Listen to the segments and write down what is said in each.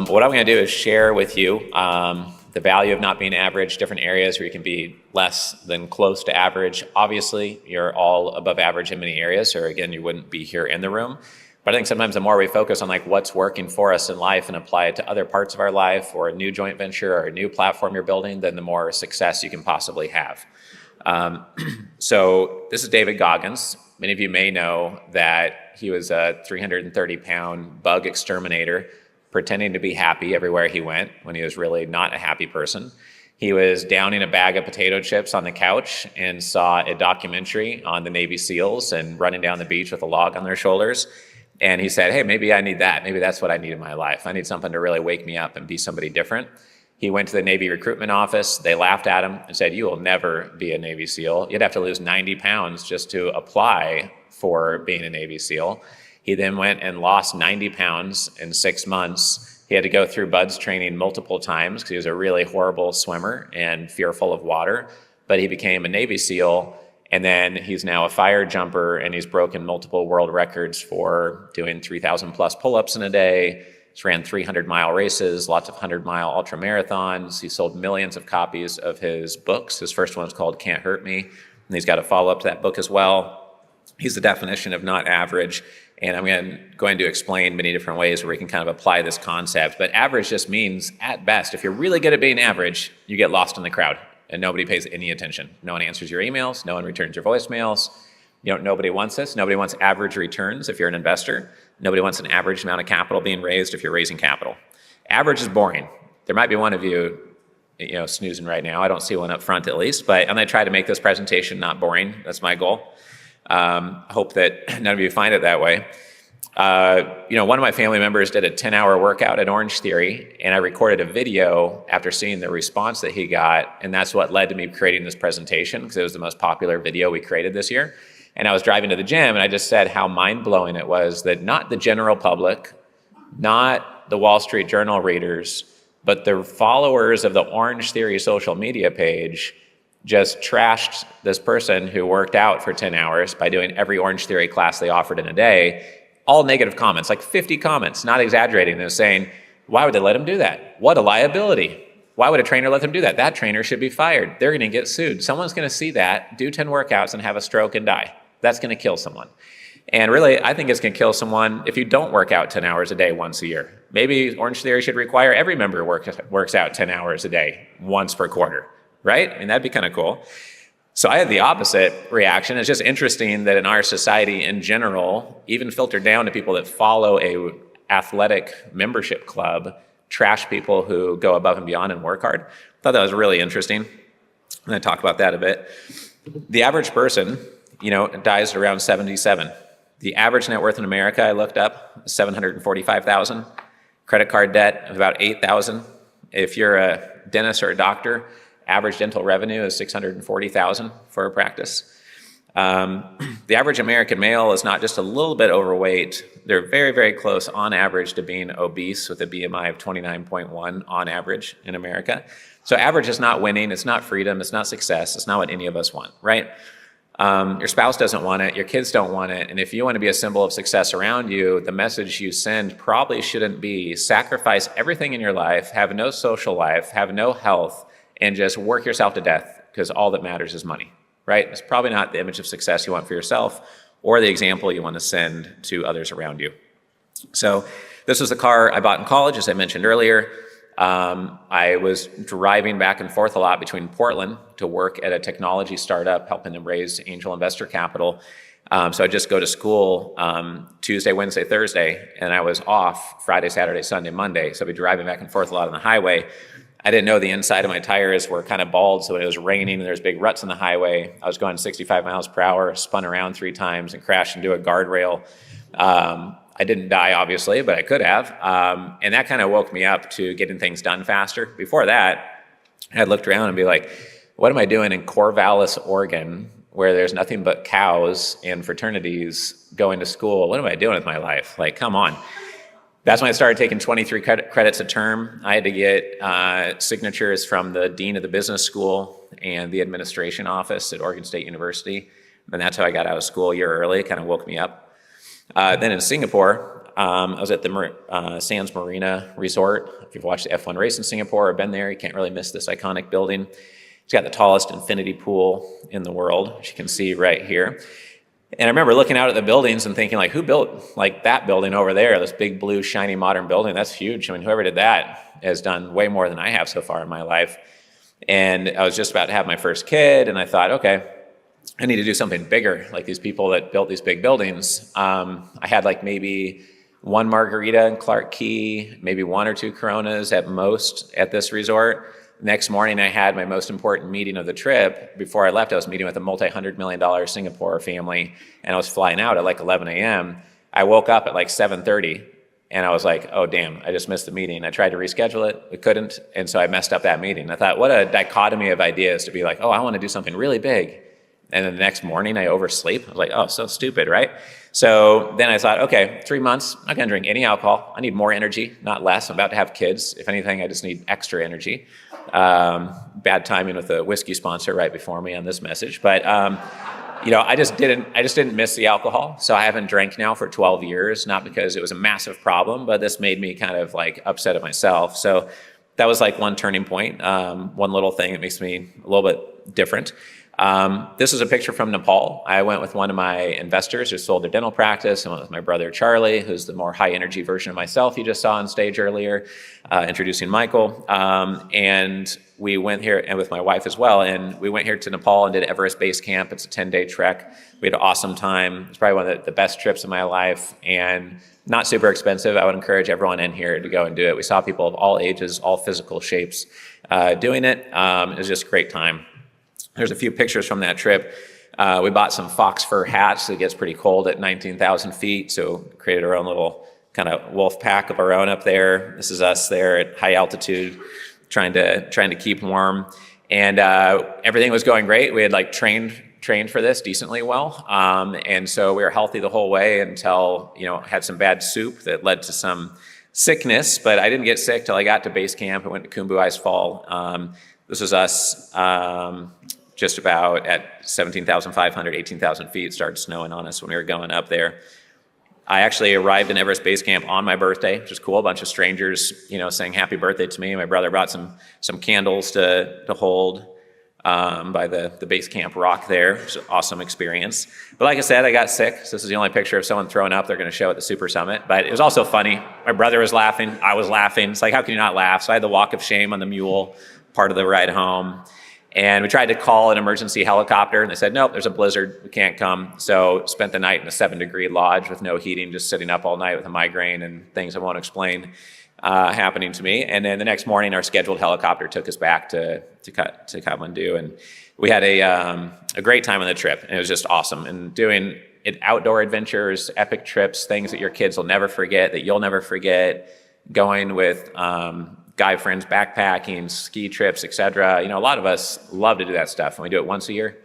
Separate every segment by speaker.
Speaker 1: What I'm going to do is share with you the value of not being average, different areas where you can be less than close to average. Obviously, you're all above average in many areas, or again, you wouldn't be here in the room. But I think sometimes the more we focus on like what's working for us in life and apply it to other parts of our life or a new joint venture or a new platform you're building, then the more success you can possibly have. So this is David Goggins. Many of you may know that he was a 330-pound bug exterminator, pretending to be happy everywhere he went when he was really not a happy person. He was downing a bag of potato chips on the couch and saw a documentary on the Navy SEALs and running down the beach with a log on their shoulders. And he said, hey, maybe I need that. Maybe that's what I need in my life. I need something to really wake me up and be somebody different. He went to the Navy recruitment office. They laughed at him and said, you will never be a Navy SEAL. You'd have to lose 90 pounds just to apply for being a Navy SEAL. He then went and lost 90 pounds in 6 months. He had to go through BUD/S training multiple times because he was a really horrible swimmer and fearful of water. But he became a Navy SEAL, and then he's now a fire jumper, and he's broken multiple world records for doing 3,000 plus pull-ups in a day. He's ran 300-mile races, lots of 100-mile ultra marathons. He sold millions of copies of his books. His first one is called Can't Hurt Me, and he's got a follow-up to that book as well. He's the definition of not average. And I'm going to explain many different ways where we can kind of apply this concept. But average just means, at best, if you're really good at being average, you get lost in the crowd and nobody pays any attention. No one answers your emails. No one returns your voicemails. Nobody wants this. Nobody wants average returns if you're an investor. Nobody wants an average amount of capital being raised if you're raising capital. Average is boring. There might be one of you, snoozing right now. I don't see one up front at least. But I'm going to try to make this presentation not boring. That's my goal. Hope that none of you find it that way. One of my family members did a 10-hour workout at Orange Theory, and I recorded a video after seeing the response that he got, and that's what led to me creating this presentation, because it was the most popular video we created this year. And I was driving to the gym, and I just said how mind-blowing it was that not the general public, not the Wall Street Journal readers, but the followers of the Orange Theory social media page just trashed this person who worked out for 10 hours by doing every Orange Theory class they offered in a day. All negative comments, like 50 comments, not exaggerating. They're saying, why would they let him do that? What a liability. Why would a trainer let them do that? That trainer should be fired. They're going to get sued. Someone's going to see that, do 10 workouts, and have a stroke and die. That's going to kill someone. And really, I think it's going to kill someone if you don't work out 10 hours a day once a year. Maybe Orange Theory should require every member works out 10 hours a day once per quarter. Right? I mean, that'd be kind of cool. So I had the opposite reaction. It's just interesting that in our society in general, even filtered down to people that follow a athletic membership club, trash people who go above and beyond and work hard. I thought that was really interesting. I'm going to talk about that a bit. The average person, dies at around 77. The average net worth in America, I looked up, $745,000. Credit card debt of about $8,000. If you're a dentist or a doctor, average dental revenue is $640,000 for a practice. The average American male is not just a little bit overweight. They're very, very close on average to being obese with a BMI of 29.1 on average in America. So average is not winning. It's not freedom. It's not success. It's not what any of us want, right? Your spouse doesn't want it. Your kids don't want it. And if you want to be a symbol of success around you, the message you send probably shouldn't be sacrifice everything in your life, have no social life, have no health, and just work yourself to death because all that matters is money, right? It's probably not the image of success you want for yourself or the example you want to send to others around you. So this was the car I bought in college, as I mentioned earlier. I was driving back and forth a lot between Portland to work at a technology startup, helping them raise angel investor capital. So I'd just go to school Tuesday, Wednesday, Thursday, and I was off Friday, Saturday, Sunday, Monday. So I'd be driving back and forth a lot on the highway. I didn't know the inside of my tires were kind of bald, so when it was raining and there was big ruts on the highway, I was going 65 miles per hour, spun around 3 times and crashed into a guardrail. I didn't die, obviously, but I could have. And that kind of woke me up to getting things done faster. Before that, I'd looked around and be like, what am I doing in Corvallis, Oregon, where there's nothing but cows and fraternities going to school? What am I doing with my life? Like, come on. That's when I started taking 23 credits a term. I had to get signatures from the dean of the business school and the administration office at Oregon State University. And that's how I got out of school a year early. It kind of woke me up. Then in Singapore, I was at the Sands Marina Resort. If you've watched the F1 race in Singapore or been there, you can't really miss this iconic building. It's got the tallest infinity pool in the world, as you can see right here. And I remember looking out at the buildings and thinking, like, who built like that building over there, this big blue shiny modern building? That's huge. I mean, whoever did that has done way more than I have so far in my life. And I was just about to have my first kid, and I thought, okay, I need to do something bigger, like these people that built these big buildings. I had like maybe one margarita in Clark Key, maybe one or two Coronas at most at this resort. Next morning, I had my most important meeting of the trip. Before I left, I was meeting with a multi-$100-million Singapore family, and I was flying out at like 11 a.m. I woke up at like 7:30, and I was like, oh, damn, I just missed the meeting. I tried to reschedule it, we couldn't, and so I messed up that meeting. I thought, what a dichotomy of ideas to be like, oh, I want to do something really big. And then the next morning, I oversleep. I was like, oh, so stupid, right? So then I thought, okay, 3 months, I'm not going to drink any alcohol. I need more energy, not less. I'm about to have kids. If anything, I just need extra energy. Bad timing with a whiskey sponsor right before me on this message. But, I just didn't miss the alcohol. So I haven't drank now for 12 years, not because it was a massive problem, but this made me kind of like upset at myself. So that was like one turning point, one little thing that makes me a little bit different. This is a picture from Nepal. I went with one of my investors who sold their dental practice. I went with my brother Charlie, who's the more high energy version of myself you just saw on stage earlier, introducing Michael. And we went here, and with my wife as well, and we went here to Nepal and did Everest Base Camp. It's a 10-day trek. We had an awesome time. It's probably one of the best trips of my life, and not super expensive. I would encourage everyone in here to go and do it. We saw people of all ages, all physical shapes doing it. It was just a great time. There's a few pictures from that trip. We bought some fox fur hats. It gets pretty cold at 19,000 feet, so created our own little kind of wolf pack of our own up there. This is us there at high altitude, trying to keep warm. And everything was going great. We had like trained for this decently well, and so we were healthy the whole way until had some bad soup that led to some sickness. But I didn't get sick till I got to base camp. I went to Khumbu Ice Fall. This was us. Just about at 17,500, 18,000 feet, started snowing on us when we were going up there. I actually arrived in Everest Base Camp on my birthday, which is cool. A bunch of strangers, saying happy birthday to me. My brother brought some candles to hold by the base camp rock there. It was an awesome experience. But like I said, I got sick. So this is the only picture of someone throwing up they're going to show at the Super Summit. But it was also funny. My brother was laughing. I was laughing. It's like, how can you not laugh? So I had the walk of shame on the mule, part of the ride home. And we tried to call an emergency helicopter, and they said, nope, there's a blizzard, we can't come. So spent the night in a 7-degree lodge with no heating, just sitting up all night with a migraine and things I won't explain happening to me. And then the next morning, our scheduled helicopter took us back to Kathmandu, and we had a great time on the trip, and it was just awesome. And doing outdoor adventures, epic trips, things that your kids will never forget, that you'll never forget, going with guy friends, backpacking, ski trips, etc. A lot of us love to do that stuff, and we do it once a year,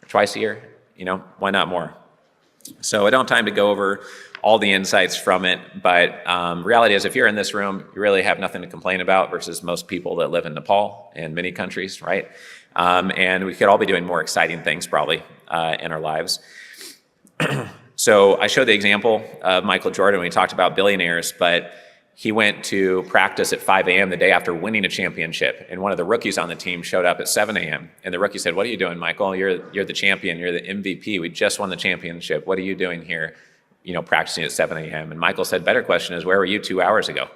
Speaker 1: or twice a year. Why not more? So I don't have time to go over all the insights from it, but reality is, if you're in this room, you really have nothing to complain about versus most people that live in Nepal and many countries, right? And we could all be doing more exciting things probably in our lives. So I showed the example of Michael Jordan when we talked about billionaires, but he went to practice at 5 a.m. the day after winning a championship. And one of the rookies on the team showed up at 7 a.m. And the rookie said, what are you doing, Michael? You're the champion. You're the MVP. We just won the championship. What are you doing here, practicing at 7 a.m.? And Michael said, better question is, where were you 2 hours ago?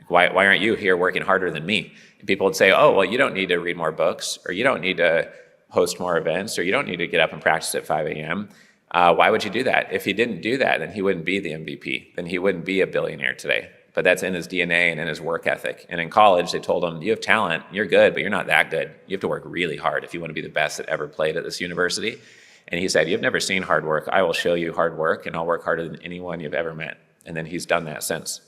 Speaker 1: Why aren't you here working harder than me? And people would say, oh, well, you don't need to read more books, or you don't need to host more events, or you don't need to get up and practice at 5 a.m. Why would you do that? If he didn't do that, then he wouldn't be the MVP. Then he wouldn't be a billionaire today. But that's in his DNA and in his work ethic. And in college, they told him, you have talent, you're good, but you're not that good. You have to work really hard if you want to be the best that ever played at this university. And he said, you've never seen hard work. I will show you hard work, and I'll work harder than anyone you've ever met. And then he's done that since.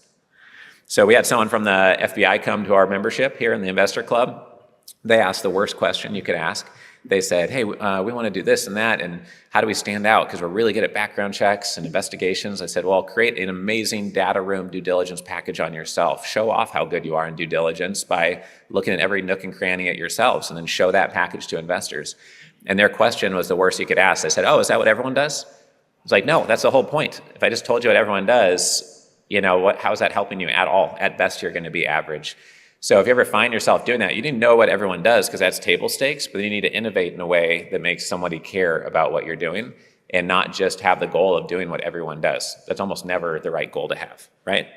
Speaker 1: So we had someone from the FBI come to our membership here in the Investor Club. They asked the worst question you could ask. They said, hey, we want to do this and that, and how do we stand out? Because we're really good at background checks and investigations. I said, well, create an amazing data room due diligence package on yourself. Show off how good you are in due diligence by looking at every nook and cranny at yourselves, and then show that package to investors. And their question was the worst you could ask. I said, oh, is that what everyone does? I was like, no, that's the whole point. If I just told you what everyone does, how's that helping you at all? At best, you're going to be average. So if you ever find yourself doing that, you didn't know what everyone does because that's table stakes, but you need to innovate in a way that makes somebody care about what you're doing and not just have the goal of doing what everyone does. That's almost never the right goal to have, right?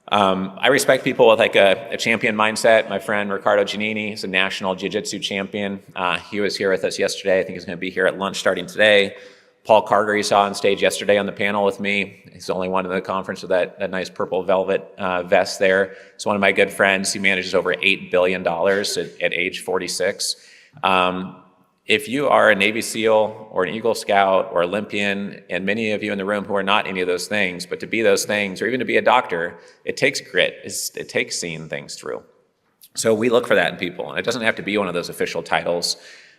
Speaker 1: I respect people with like a champion mindset. My friend Ricardo Giannini is a national jiu-jitsu champion. He was here with us yesterday. I think he's going to be here at lunch starting today. Paul Carger, you saw on stage yesterday on the panel with me. He's the only one in the conference with that nice purple velvet vest there. He's one of my good friends. He manages over $8 billion at age 46. If you are a Navy SEAL or an Eagle Scout or Olympian, and many of you in the room who are not any of those things, but to be those things, or even to be a doctor, it takes grit. It takes seeing things through. So we look for that in people. And it doesn't have to be one of those official titles.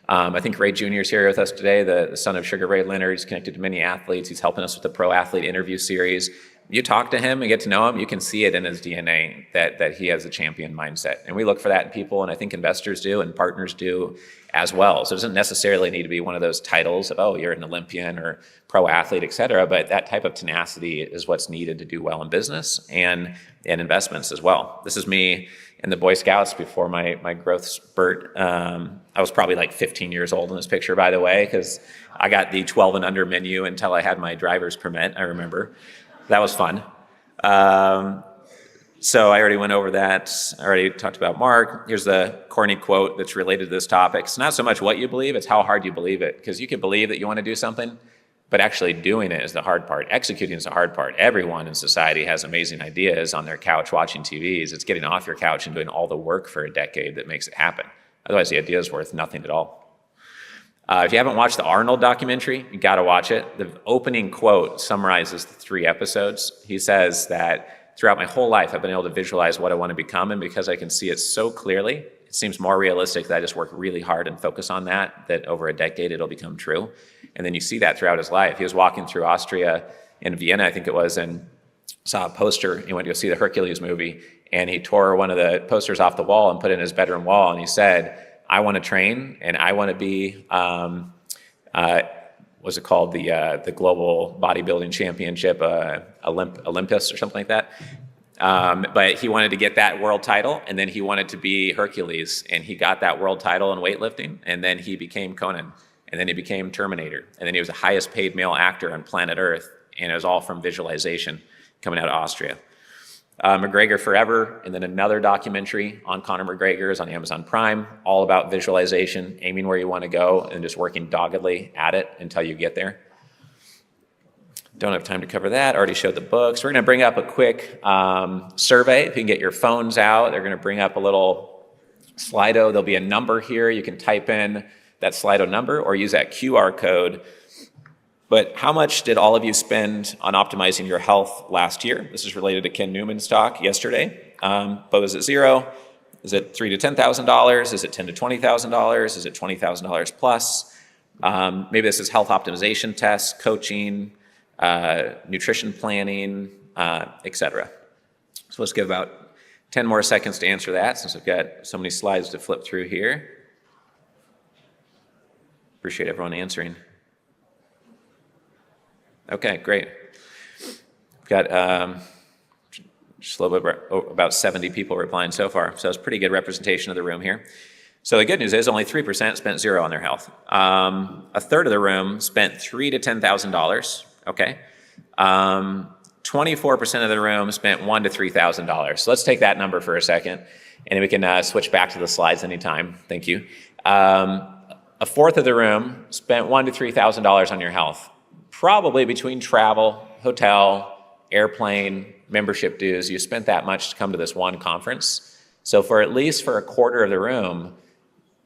Speaker 1: I think Ray Jr. is here with us today, the son of Sugar Ray Leonard. He's connected to many athletes. He's helping us with the Pro Athlete interview series. You talk to him and get to know him, you can see it in his DNA that he has a champion mindset. And we look for that in people, and I think investors do and partners do as well. So it doesn't necessarily need to be one of those titles of, oh, you're an Olympian or pro athlete, et cetera, but that type of tenacity is what's needed to do well in business and in investments as well. This is me in the Boy Scouts before my growth spurt. I was probably like 15 years old in this picture, by the way, because I got the 12 and under menu until I had my driver's permit, I remember. That was fun. So I already went over that. I already talked about Mark. Here's the corny quote that's related to this topic. It's not so much what you believe, it's how hard you believe it. Because you can believe that you want to do something, but actually doing it is the hard part. Executing is the hard part. Everyone in society has amazing ideas on their couch watching TVs. It's getting off your couch and doing all the work for a decade that makes it happen. Otherwise, the idea is worth nothing at all. If you haven't watched the Arnold documentary, you got to watch it. The opening quote summarizes the 3 episodes. He says that throughout my whole life, I've been able to visualize what I want to become, and because I can see it so clearly, it seems more realistic that I just work really hard and focus on that over a decade it'll become true. And then you see that throughout his life. He was walking through Austria in Vienna, I think it was, and saw a poster. He went to go see the Hercules movie, and he tore one of the posters off the wall and put it in his bedroom wall, and he said, I want to train, and I want to be, what's it called, the Global Bodybuilding Championship, Olympus or something like that. But he wanted to get that world title, and then he wanted to be Hercules, and he got that world title in weightlifting, and then he became Conan, and then he became Terminator, and then he was the highest paid male actor on planet Earth, and it was all from visualization coming out of Austria. McGregor Forever, and then another documentary on Conor McGregor is on Amazon Prime, all about visualization, aiming where you want to go, and just working doggedly at it until you get there. Don't have time to cover that. Already showed the books. We're going to bring up a quick survey. If you can get your phones out, they're going to bring up a little Slido. There'll be a number here. You can type in that Slido number or use that QR code. But how much did all of you spend on optimizing your health last year? This is related to Ken Newman's talk yesterday. But was it zero? Is it $3,000 to $10,000? Is it $10,000 to $20,000? Is it $20,000 plus? Maybe this is health optimization tests, coaching, nutrition planning, etc. So let's give about 10 more seconds to answer that since I've got so many slides to flip through here. Appreciate everyone answering. Okay, great. We've got just a little bit about 70 people replying so far, so it's a pretty good representation of the room here. So the good news is only 3% spent zero on their health. A third of the room spent $3,000 to $10,000. Okay. 24% of the room spent $1,000 to $3,000. So let's take that number for a second, and we can switch back to the slides anytime. Thank you. A fourth of the room spent $1,000 to $3,000 on your health, probably between travel, hotel, airplane, membership dues. You spent that much to come to this one conference. So for at least for a quarter of the room,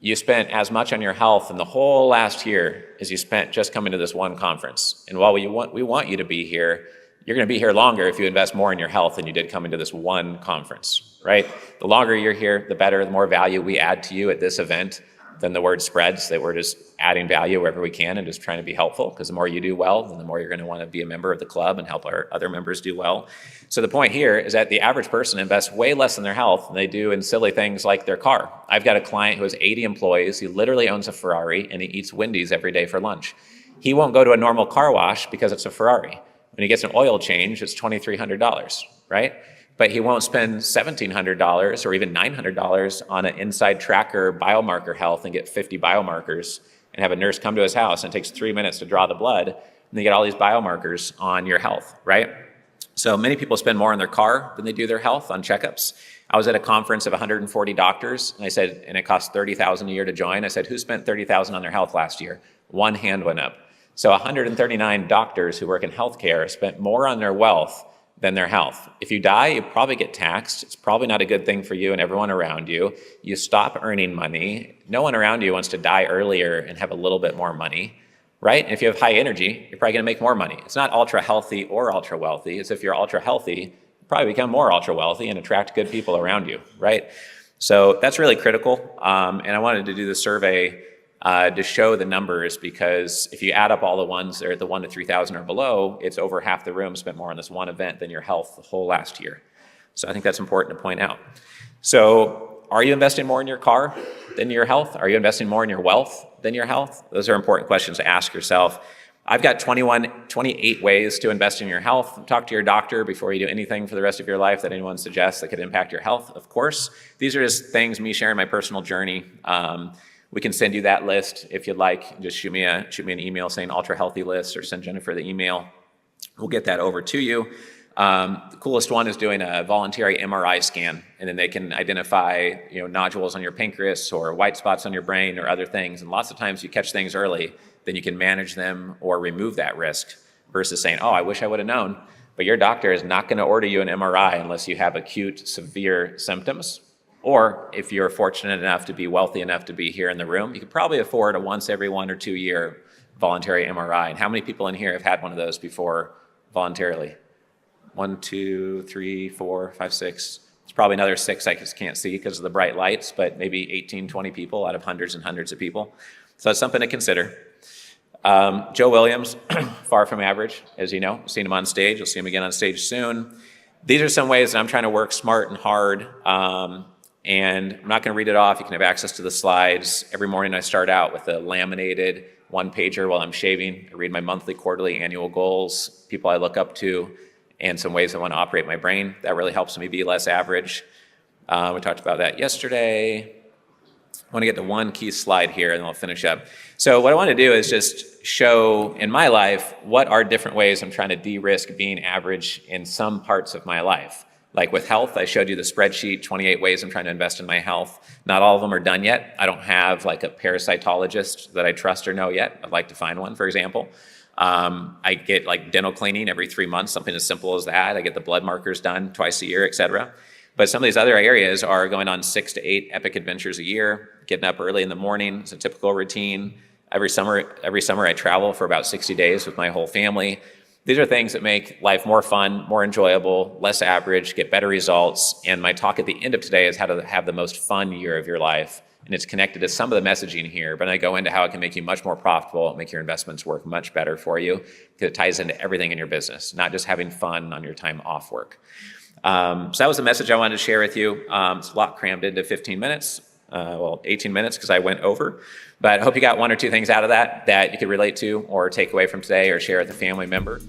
Speaker 1: you spent as much on your health in the whole last year as you spent just coming to this one conference. And while we want you to be here, you're going to be here longer if you invest more in your health than you did coming to this one conference, right? The longer you're here, the better, the more value we add to you at this event. Then the word spreads that we're just adding value wherever we can and just trying to be helpful, because the more you do well, then the more you're going to want to be a member of the club and help our other members do well. So the point here is that the average person invests way less in their health than they do in silly things like their car. I've got a client who has 80 employees. He literally owns a Ferrari, and he eats Wendy's every day for lunch. He won't go to a normal car wash because it's a Ferrari. When he gets an oil change, it's $2,300, right? But he won't spend $1,700 or even $900 on an inside tracker biomarker health and get 50 biomarkers and have a nurse come to his house and it takes 3 minutes to draw the blood, and you get all these biomarkers on your health, right? So many people spend more on their car than they do their health on checkups. I was at a conference of 140 doctors, and I said, and it costs $30,000 a year to join. I said, who spent $30,000 on their health last year? One hand went up. So 139 doctors who work in healthcare spent more on their wealth than their health. If you die, you probably get taxed. It's probably not a good thing for you and everyone around you. You stop earning money. No one around you wants to die earlier and have a little bit more money, right? And if you have high energy, you're probably gonna make more money. It's not ultra healthy or ultra wealthy. It's if you're ultra healthy, you probably become more ultra wealthy and attract good people around you, right? So that's really critical. And I wanted to do the survey to show the numbers, because if you add up all the ones that are at the 1 to 3,000 or below, it's over half the room spent more on this one event than your health the whole last year. So I think that's important to point out. So are you investing more in your car than your health? Are you investing more in your wealth than your health? Those are important questions to ask yourself. I've got 28 ways to invest in your health. Talk to your doctor before you do anything for the rest of your life that anyone suggests that could impact your health, of course. These are just things, me sharing my personal journey. We can send you that list if you'd like. Just shoot me an email saying ultra healthy list, or send Jennifer the email. We'll get that over to you. The coolest one is doing a voluntary MRI scan, and then they can identify, nodules on your pancreas or white spots on your brain or other things. And lots of times you catch things early, then you can manage them or remove that risk, versus saying, oh, I wish I would have known. But your doctor is not going to order you an MRI unless you have acute, severe symptoms. Or if you're fortunate enough to be wealthy enough to be here in the room, you could probably afford a once every 1 or 2 year voluntary MRI. And how many people in here have had one of those before voluntarily? 1, 2, 3, 4, 5, 6. It's probably another 6 I just can't see because of the bright lights, but maybe 18, 20 people out of hundreds and hundreds of people. So it's something to consider. Joe Williams, far from average, as you know. You've seen him on stage. You'll see him again on stage soon. These are some ways that I'm trying to work smart and hard. And I'm not going to read it off. You can have access to the slides. Every morning I start out with a laminated one-pager while I'm shaving. I read my monthly, quarterly, annual goals, people I look up to, and some ways I want to operate my brain. That really helps me be less average. We talked about that yesterday. I want to get to one key slide here, and then I'll finish up. So what I want to do is just show in my life what are different ways I'm trying to de-risk being average in some parts of my life. Like with health, I showed you the spreadsheet, 28 ways I'm trying to invest in my health. Not all of them are done yet. I don't have like a parasitologist that I trust or know yet. I'd like to find one, for example. I get like dental cleaning every 3 months, something as simple as that. I get the blood markers done twice a year, et cetera. But some of these other areas are going on 6 to 8 epic adventures a year, getting up early in the morning. It's a typical routine. Every summer I travel for about 60 days with my whole family. These are things that make life more fun, more enjoyable, less average, get better results. And my talk at the end of today is how to have the most fun year of your life. And it's connected to some of the messaging here, but I go into how it can make you much more profitable, make your investments work much better for you, because it ties into everything in your business, not just having fun on your time off work. So that was the message I wanted to share with you. It's a lot crammed into 15 minutes. 18 minutes because I went over. But I hope you got 1 or 2 things out of that you could relate to or take away from today or share with a family member.